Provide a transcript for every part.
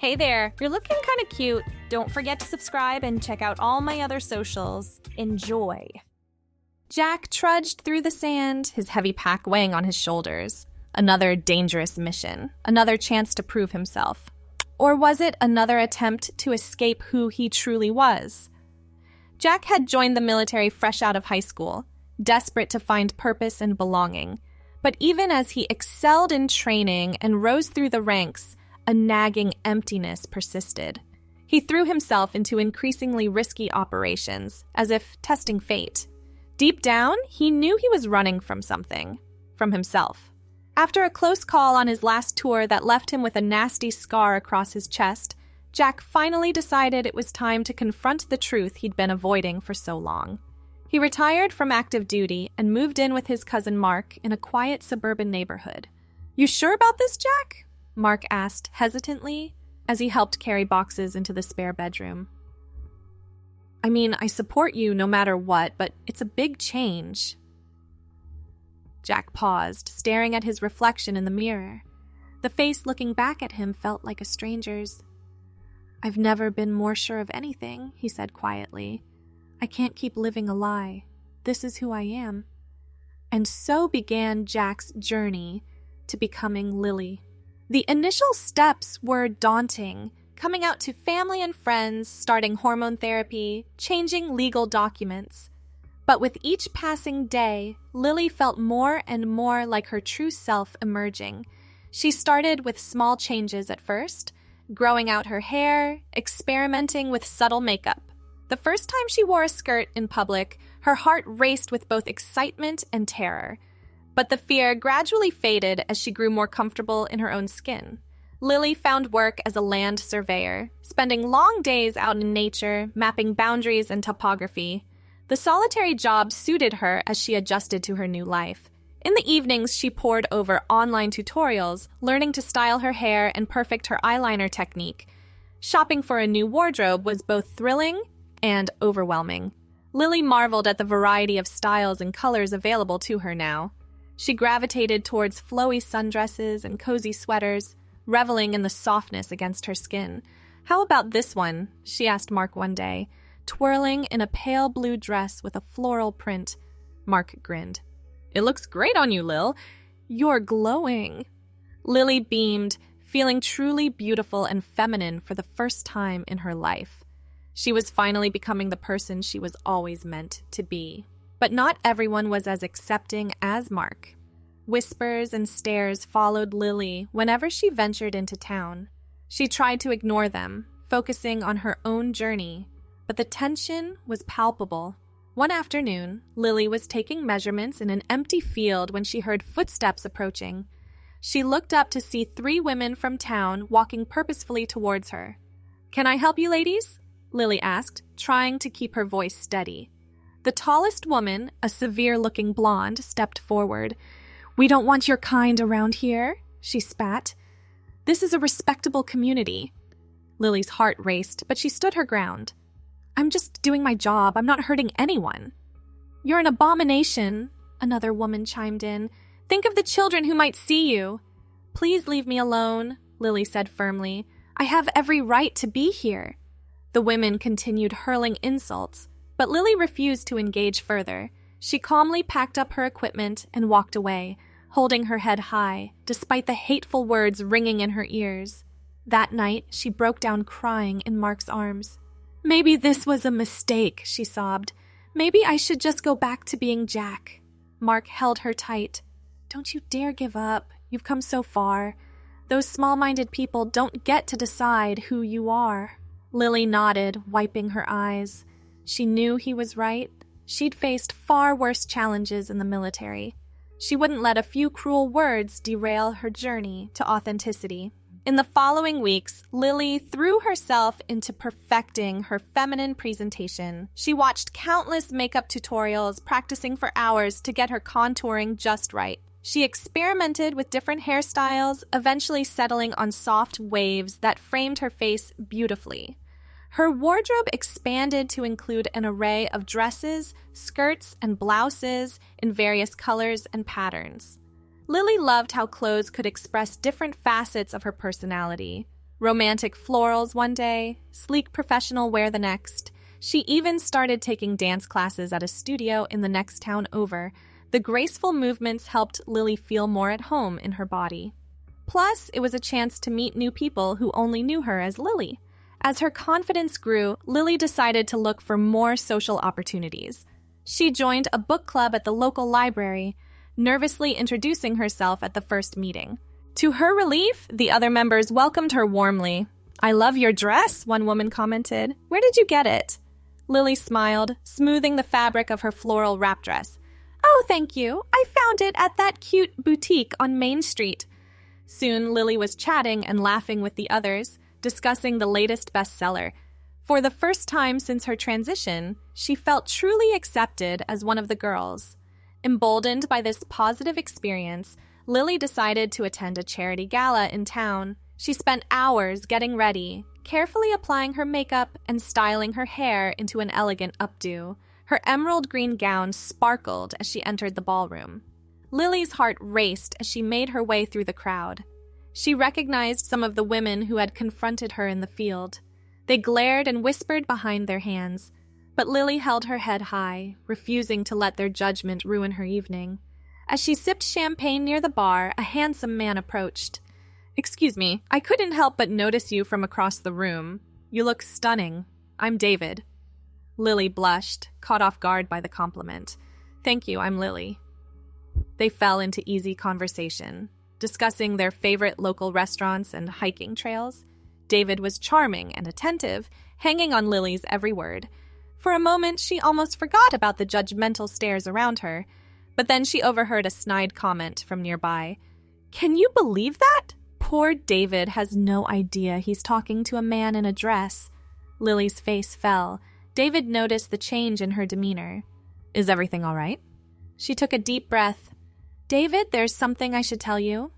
Hey there, you're looking kind of cute. Don't forget to subscribe and check out all my other socials. Enjoy. Jack trudged through the sand, his heavy pack weighing on his shoulders. Another dangerous mission, another chance to prove himself. Or was it another attempt to escape who he truly was? Jack had joined the military fresh out of high school, desperate to find purpose and belonging. But even as he excelled in training and rose through the ranks, a nagging emptiness persisted. He threw himself into increasingly risky operations, as if testing fate. Deep down, he knew he was running from something, from himself. After a close call on his last tour that left him with a nasty scar across his chest, Jack finally decided it was time to confront the truth he'd been avoiding for so long. He retired from active duty and moved in with his cousin Mark in a quiet suburban neighborhood. "You sure about this, Jack?" Mark asked hesitantly as he helped carry boxes into the spare bedroom. "I mean, I support you no matter what, but it's a big change." Jack paused, staring at his reflection in the mirror. The face looking back at him felt like a stranger's. "I've never been more sure of anything," he said quietly. "I can't keep living a lie. This is who I am." And so began Jack's journey to becoming Lily. The initial steps were daunting, coming out to family and friends, starting hormone therapy, changing legal documents. But with each passing day, Lily felt more and more like her true self emerging. She started with small changes at first, growing out her hair, experimenting with subtle makeup. The first time she wore a skirt in public, her heart raced with both excitement and terror. But the fear gradually faded as she grew more comfortable in her own skin. Lily found work as a land surveyor, spending long days out in nature, mapping boundaries and topography. The solitary job suited her as she adjusted to her new life. In the evenings, she pored over online tutorials, learning to style her hair and perfect her eyeliner technique. Shopping for a new wardrobe was both thrilling and overwhelming. Lily marveled at the variety of styles and colors available to her now. She gravitated towards flowy sundresses and cozy sweaters, reveling in the softness against her skin. "How about this one?" she asked Mark one day, twirling in a pale blue dress with a floral print. Mark grinned. "It looks great on you, Lil. You're glowing." Lily beamed, feeling truly beautiful and feminine for the first time in her life. She was finally becoming the person she was always meant to be. But not everyone was as accepting as Mark. Whispers and stares followed Lily whenever she ventured into town. She tried to ignore them, focusing on her own journey, but the tension was palpable. One afternoon, Lily was taking measurements in an empty field when she heard footsteps approaching. She looked up to see 3 women from town walking purposefully towards her. "Can I help you, ladies?" Lily asked, trying to keep her voice steady. The tallest woman, a severe-looking blonde, stepped forward. "We don't want your kind around here," she spat. "This is a respectable community." Lily's heart raced, but she stood her ground. "I'm just doing my job. I'm not hurting anyone." "You're an abomination," another woman chimed in. "Think of the children who might see you." "Please leave me alone," Lily said firmly. "I have every right to be here." The women continued hurling insults, but Lily refused to engage further. She calmly packed up her equipment and walked away, holding her head high, despite the hateful words ringing in her ears. That night, she broke down crying in Mark's arms. "Maybe this was a mistake," she sobbed. "Maybe I should just go back to being Jack." Mark held her tight. "Don't you dare give up. You've come so far. Those small-minded people don't get to decide who you are." Lily nodded, wiping her eyes. She knew he was right. She'd faced far worse challenges in the military. She wouldn't let a few cruel words derail her journey to authenticity. In the following weeks, Lily threw herself into perfecting her feminine presentation. She watched countless makeup tutorials, practicing for hours to get her contouring just right. She experimented with different hairstyles, eventually settling on soft waves that framed her face beautifully. Her wardrobe expanded to include an array of dresses, skirts, and blouses in various colors and patterns. Lily loved how clothes could express different facets of her personality. Romantic florals one day, sleek professional wear the next. She even started taking dance classes at a studio in the next town over. The graceful movements helped Lily feel more at home in her body. Plus, it was a chance to meet new people who only knew her as Lily. As her confidence grew, Lily decided to look for more social opportunities. She joined a book club at the local library, nervously introducing herself at the first meeting. To her relief, the other members welcomed her warmly. "I love your dress," one woman commented. "Where did you get it?" Lily smiled, smoothing the fabric of her floral wrap dress. "Oh, thank you. I found it at that cute boutique on Main Street." Soon, Lily was chatting and laughing with the others, discussing the latest bestseller. For the first time since her transition, she felt truly accepted as one of the girls. Emboldened by this positive experience, Lily decided to attend a charity gala in town. She spent hours getting ready, carefully applying her makeup and styling her hair into an elegant updo. Her emerald green gown sparkled as she entered the ballroom. Lily's heart raced as she made her way through the crowd. She recognized some of the women who had confronted her in the field. They glared and whispered behind their hands, but Lily held her head high, refusing to let their judgment ruin her evening. As she sipped champagne near the bar, a handsome man approached. "Excuse me, I couldn't help but notice you from across the room. You look stunning. I'm David." Lily blushed, caught off guard by the compliment. "Thank you, I'm Lily." They fell into easy conversation, discussing their favorite local restaurants and hiking trails. David was charming and attentive, hanging on Lily's every word. For a moment, she almost forgot about the judgmental stares around her, but then she overheard a snide comment from nearby. "Can you believe that? Poor David has no idea he's talking to a man in a dress." Lily's face fell. David noticed the change in her demeanor. "Is everything all right?" She took a deep breath. "David, there's something I should tell you.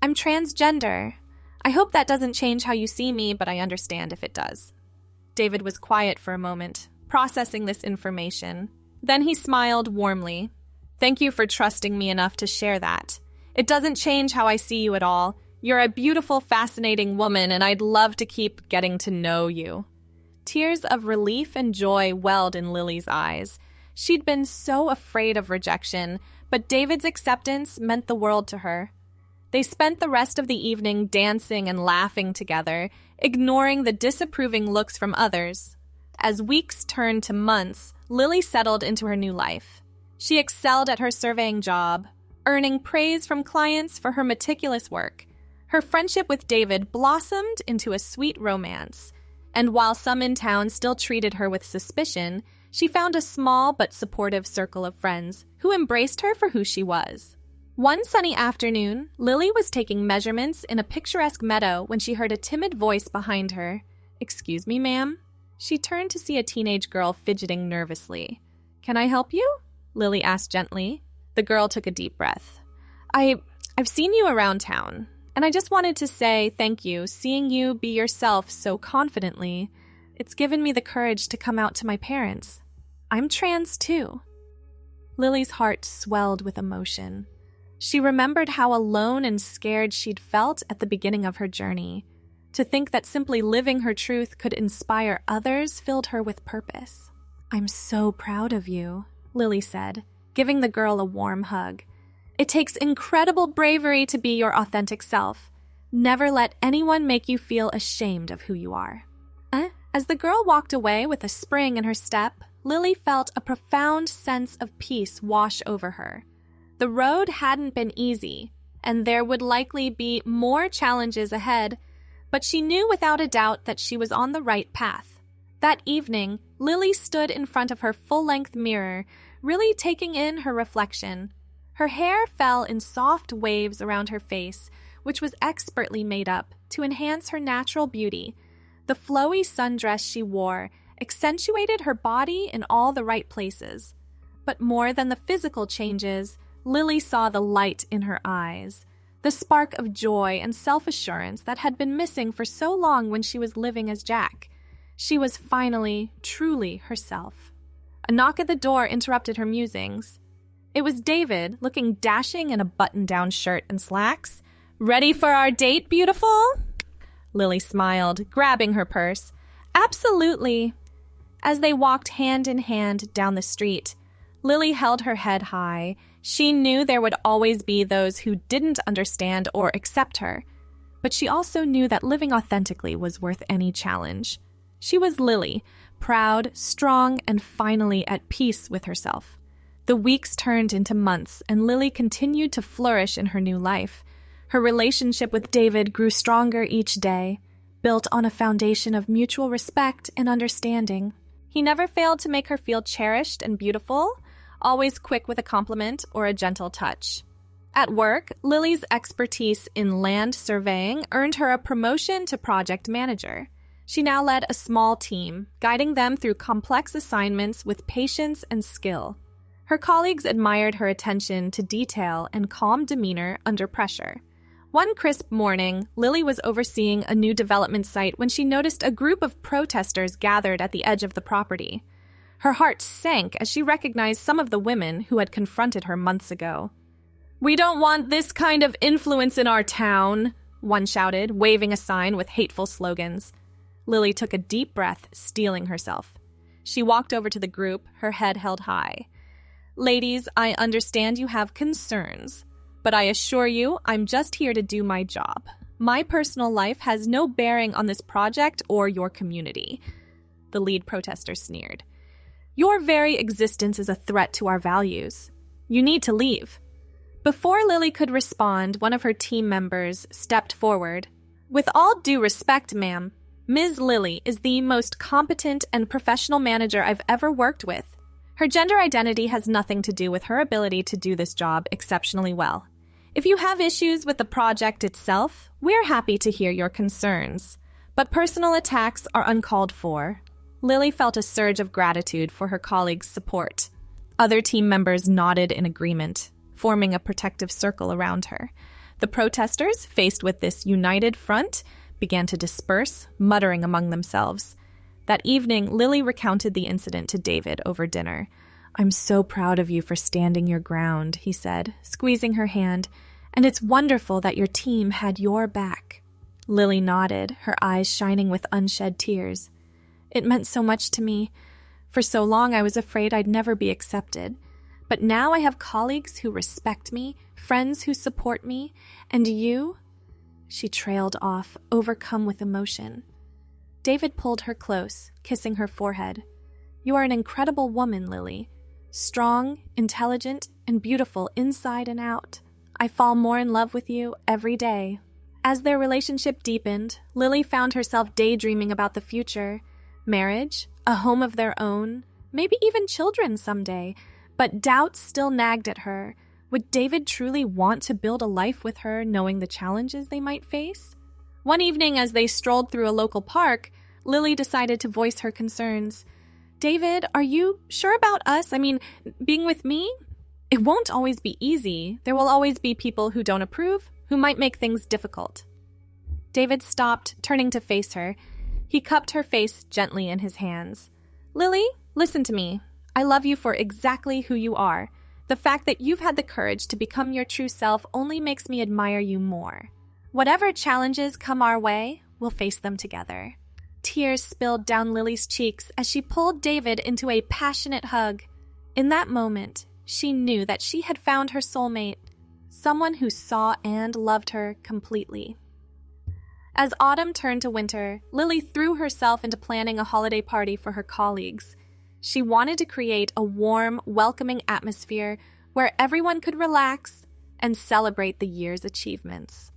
I'm transgender. I hope that doesn't change how you see me, but I understand if it does." David was quiet for a moment, processing this information. Then he smiled warmly. "Thank you for trusting me enough to share that. It doesn't change how I see you at all. You're a beautiful, fascinating woman, and I'd love to keep getting to know you." Tears of relief and joy welled in Lily's eyes. She'd been so afraid of rejection, but David's acceptance meant the world to her. They spent the rest of the evening dancing and laughing together, ignoring the disapproving looks from others. As weeks turned to months, Lily settled into her new life. She excelled at her surveying job, earning praise from clients for her meticulous work. Her friendship with David blossomed into a sweet romance, and while some in town still treated her with suspicion, she found a small but supportive circle of friends who embraced her for who she was. One sunny afternoon, Lily was taking measurements in a picturesque meadow when she heard a timid voice behind her. "Excuse me, ma'am?" She turned to see a teenage girl fidgeting nervously. "Can I help you?" Lily asked gently. The girl took a deep breath. I've seen you around town, and I just wanted to say thank you. Seeing you be yourself so confidently, it's given me the courage to come out to my parents. I'm trans too." Lily's heart swelled with emotion. She remembered how alone and scared she'd felt at the beginning of her journey. To think that simply living her truth could inspire others filled her with purpose. "I'm so proud of you," Lily said, giving the girl a warm hug. "It takes incredible bravery to be your authentic self. Never let anyone make you feel ashamed of who you are." As the girl walked away with a spring in her step, Lily felt a profound sense of peace wash over her. The road hadn't been easy, and there would likely be more challenges ahead, but she knew without a doubt that she was on the right path. That evening, Lily stood in front of her full-length mirror, really taking in her reflection. Her hair fell in soft waves around her face, which was expertly made up to enhance her natural beauty. The flowy sundress she wore accentuated her body in all the right places. But more than the physical changes, Lily saw the light in her eyes, the spark of joy and self-assurance that had been missing for so long when she was living as Jack. She was finally, truly herself. A knock at the door interrupted her musings. It was David, looking dashing in a button-down shirt and slacks. "Ready for our date, beautiful?" Lily smiled, grabbing her purse. Absolutely. As they walked hand in hand down the street, Lily held her head high. She knew there would always be those who didn't understand or accept her, but she also knew that living authentically was worth any challenge. She was Lily, proud, strong, and finally at peace with herself. The weeks turned into months, and Lily continued to flourish in her new life. Her relationship with David grew stronger each day, built on a foundation of mutual respect and understanding. He never failed to make her feel cherished and beautiful, always quick with a compliment or a gentle touch. At work, Lily's expertise in land surveying earned her a promotion to project manager. She now led a small team, guiding them through complex assignments with patience and skill. Her colleagues admired her attention to detail and calm demeanor under pressure. One crisp morning, Lily was overseeing a new development site when she noticed a group of protesters gathered at the edge of the property. Her heart sank as she recognized some of the women who had confronted her months ago. "We don't want this kind of influence in our town," one shouted, waving a sign with hateful slogans. Lily took a deep breath, steeling herself. She walked over to the group, her head held high. "Ladies, I understand you have concerns, but I assure you I'm just here to do my job. My personal life has no bearing on this project or your community." The lead protester sneered. "Your very existence is a threat to our values. You need to leave." Before Lily could respond, one of her team members stepped forward. "With all due respect, ma'am, Ms. Lily is the most competent and professional manager I've ever worked with. Her gender identity has nothing to do with her ability to do this job exceptionally well. If you have issues with the project itself, we're happy to hear your concerns. But personal attacks are uncalled for." Lily felt a surge of gratitude for her colleagues' support. Other team members nodded in agreement, forming a protective circle around her. The protesters, faced with this united front, began to disperse, muttering among themselves. That evening, Lily recounted the incident to David over dinner. "I'm so proud of you for standing your ground," he said, squeezing her hand, "and it's wonderful that your team had your back." Lily nodded, her eyes shining with unshed tears. "It meant so much to me. For so long I was afraid I'd never be accepted. But now I have colleagues who respect me, friends who support me, and you—" She trailed off, overcome with emotion. David pulled her close, kissing her forehead. "You are an incredible woman, Lily. Strong, intelligent, and beautiful inside and out. I fall more in love with you every day." As their relationship deepened, Lily found herself daydreaming about the future. Marriage, a home of their own, maybe even children someday. But doubts still nagged at her. Would David truly want to build a life with her, knowing the challenges they might face? One evening, as they strolled through a local park, Lily decided to voice her concerns. "David, are you sure about us? Being with me? It won't always be easy. There will always be people who don't approve, who might make things difficult." David stopped, turning to face her. He cupped her face gently in his hands. "Lily, listen to me. I love you for exactly who you are. The fact that you've had the courage to become your true self only makes me admire you more. Whatever challenges come our way, we'll face them together." Tears spilled down Lily's cheeks as she pulled David into a passionate hug. In that moment, she knew that she had found her soulmate, someone who saw and loved her completely. As autumn turned to winter, Lily threw herself into planning a holiday party for her colleagues. She wanted to create a warm, welcoming atmosphere where everyone could relax and celebrate the year's achievements.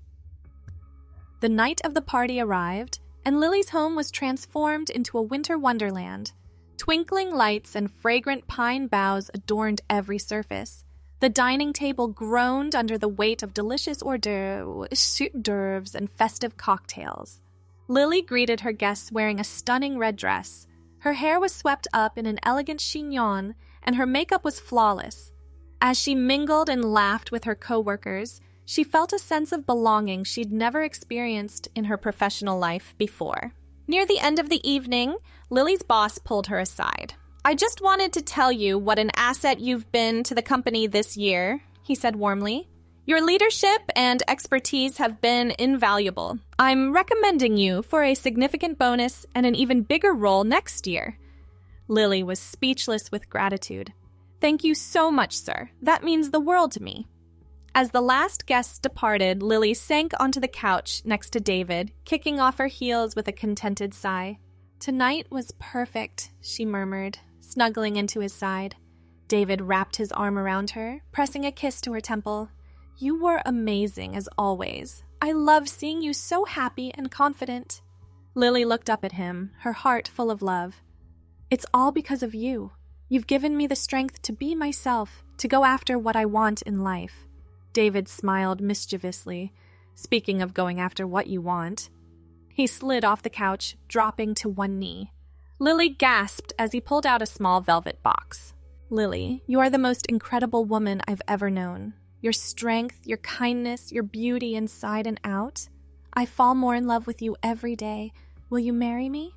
The night of the party arrived, and Lily's home was transformed into a winter wonderland. Twinkling lights and fragrant pine boughs adorned every surface. The dining table groaned under the weight of delicious hors d'oeuvres and festive cocktails. Lily greeted her guests wearing a stunning red dress. Her hair was swept up in an elegant chignon, and her makeup was flawless. As she mingled and laughed with her coworkers, she felt a sense of belonging she'd never experienced in her professional life before. Near the end of the evening, Lily's boss pulled her aside. "I just wanted to tell you what an asset you've been to the company this year," he said warmly. Your leadership and expertise have been invaluable. I'm recommending you for a significant bonus and an even bigger role next year." Lily was speechless with gratitude. "Thank you so much, sir. That means the world to me." As the last guests departed, Lily sank onto the couch next to David, kicking off her heels with a contented sigh. "Tonight was perfect," she murmured, snuggling into his side. David wrapped his arm around her, pressing a kiss to her temple. "You were amazing, as always. I love seeing you so happy and confident." Lily looked up at him, her heart full of love. "It's all because of you. You've given me the strength to be myself, to go after what I want in life." David smiled mischievously. "Speaking of going after what you want." He slid off the couch, dropping to one knee. Lily gasped as he pulled out a small velvet box. "Lily, you are the most incredible woman I've ever known. Your strength, your kindness, your beauty inside and out. I fall more in love with you every day. Will you marry me?"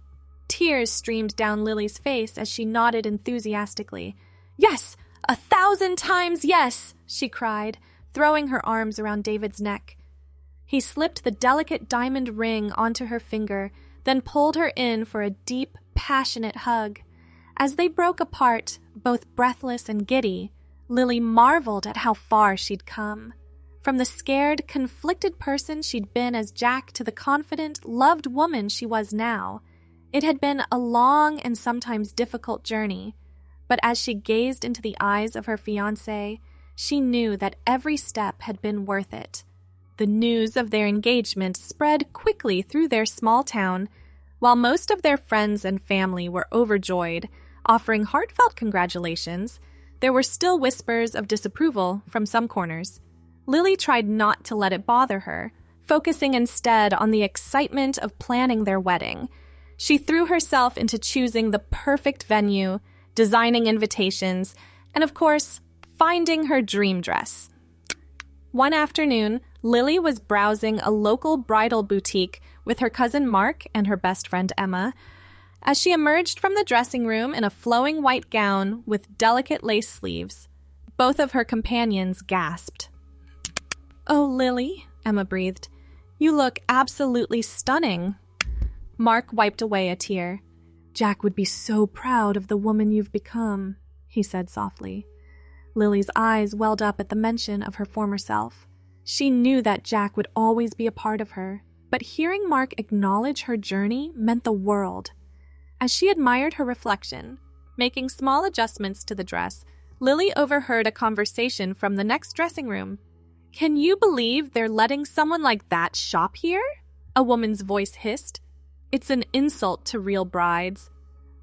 Tears streamed down Lily's face as she nodded enthusiastically. "Yes! 1,000 times yes!" she cried, throwing her arms around David's neck. He slipped the delicate diamond ring onto her finger, then pulled her in for a deep, passionate hug. As they broke apart, both breathless and giddy, Lily marveled at how far she'd come. From the scared, conflicted person she'd been as Jack to the confident, loved woman she was now. It had been a long and sometimes difficult journey, but as she gazed into the eyes of her fiancé, she knew that every step had been worth it. The news of their engagement spread quickly through their small town. While most of their friends and family were overjoyed, offering heartfelt congratulations, there were still whispers of disapproval from some corners. Lily tried not to let it bother her, focusing instead on the excitement of planning their wedding. She threw herself into choosing the perfect venue, designing invitations, and of course, finding her dream dress. One afternoon, Lily was browsing a local bridal boutique with her cousin Mark and her best friend Emma. As she emerged from the dressing room in a flowing white gown with delicate lace sleeves, both of her companions gasped. "Oh, Lily," Emma breathed, "you look absolutely stunning." Mark wiped away a tear. "Jack would be so proud of the woman you've become," he said softly. Lily's eyes welled up at the mention of her former self. She knew that Jack would always be a part of her, but hearing Mark acknowledge her journey meant the world. As she admired her reflection, making small adjustments to the dress, Lily overheard a conversation from the next dressing room. "Can you believe they're letting someone like that shop here?" a woman's voice hissed. "It's an insult to real brides."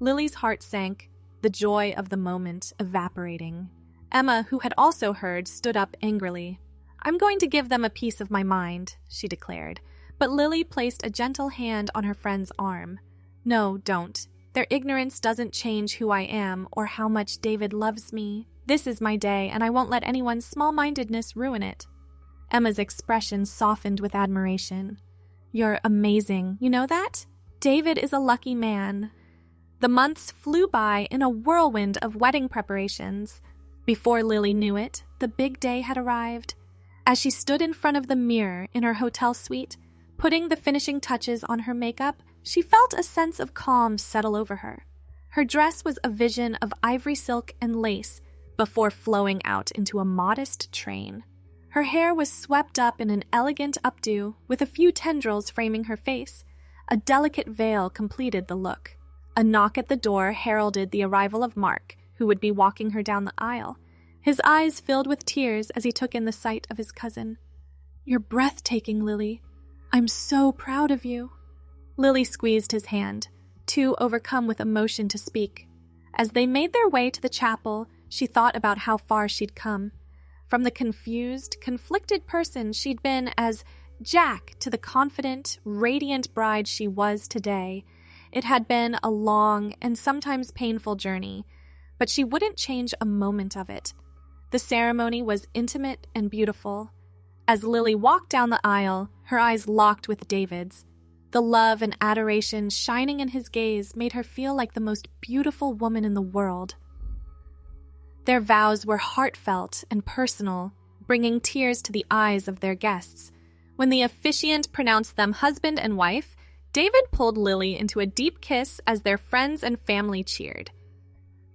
Lily's heart sank, the joy of the moment evaporating. Emma, who had also heard, stood up angrily. "I'm going to give them a piece of my mind," she declared, but Lily placed a gentle hand on her friend's arm. "No, don't. Their ignorance doesn't change who I am or how much David loves me. This is my day, and I won't let anyone's small-mindedness ruin it." Emma's expression softened with admiration. "You're amazing, you know that? David is a lucky man." The months flew by in a whirlwind of wedding preparations. Before Lily knew it, the big day had arrived. As she stood in front of the mirror in her hotel suite, putting the finishing touches on her makeup, she felt a sense of calm settle over her. Her dress was a vision of ivory silk and lace before flowing out into a modest train. Her hair was swept up in an elegant updo with a few tendrils framing her face. A delicate veil completed the look. A knock at the door heralded the arrival of Mark, who would be walking her down the aisle. His eyes filled with tears as he took in the sight of his cousin. "You're breathtaking, Lily. I'm so proud of you." Lily squeezed his hand, too overcome with emotion to speak. As they made their way to the chapel, she thought about how far she'd come. From the confused, conflicted person she'd been as Jack to the confident, radiant bride she was today. It had been a long and sometimes painful journey, but she wouldn't change a moment of it. The ceremony was intimate and beautiful. As Lily walked down the aisle, her eyes locked with David's. The love and adoration shining in his gaze made her feel like the most beautiful woman in the world. Their vows were heartfelt and personal, bringing tears to the eyes of their guests. When the officiant pronounced them husband and wife, David pulled Lily into a deep kiss as their friends and family cheered.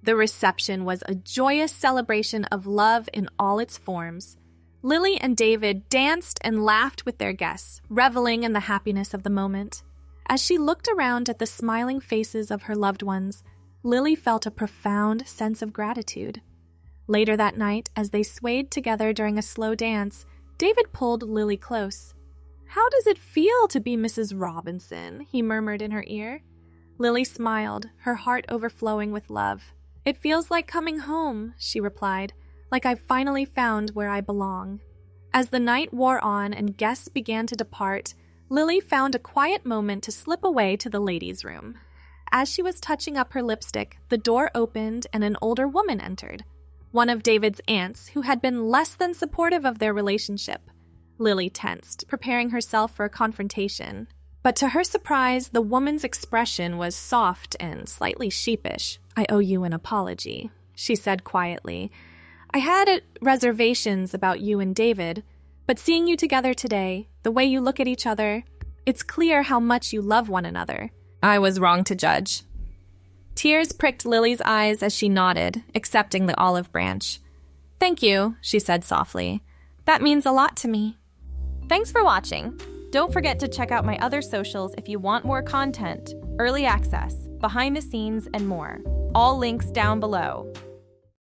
The reception was a joyous celebration of love in all its forms. Lily and David danced and laughed with their guests, reveling in the happiness of the moment. As she looked around at the smiling faces of her loved ones, Lily felt a profound sense of gratitude. Later that night, as they swayed together during a slow dance, David pulled Lily close. "How does it feel to be Mrs. Robinson?" he murmured in her ear. Lily smiled, her heart overflowing with love. "It feels like coming home," she replied, "like I've finally found where I belong." As the night wore on and guests began to depart, Lily found a quiet moment to slip away to the ladies' room. As she was touching up her lipstick, the door opened and an older woman entered, one of David's aunts who had been less than supportive of their relationship. Lily tensed, preparing herself for a confrontation. But to her surprise, the woman's expression was soft and slightly sheepish. "I owe you an apology," she said quietly. "I had reservations about you and David, but seeing you together today, the way you look at each other, it's clear how much you love one another. I was wrong to judge." Tears pricked Lily's eyes as she nodded, accepting the olive branch. "Thank you," she said softly. "That means a lot to me." Thanks for watching. Don't forget to check out my other socials if you want more content, early access, behind the scenes, and more. All links down below.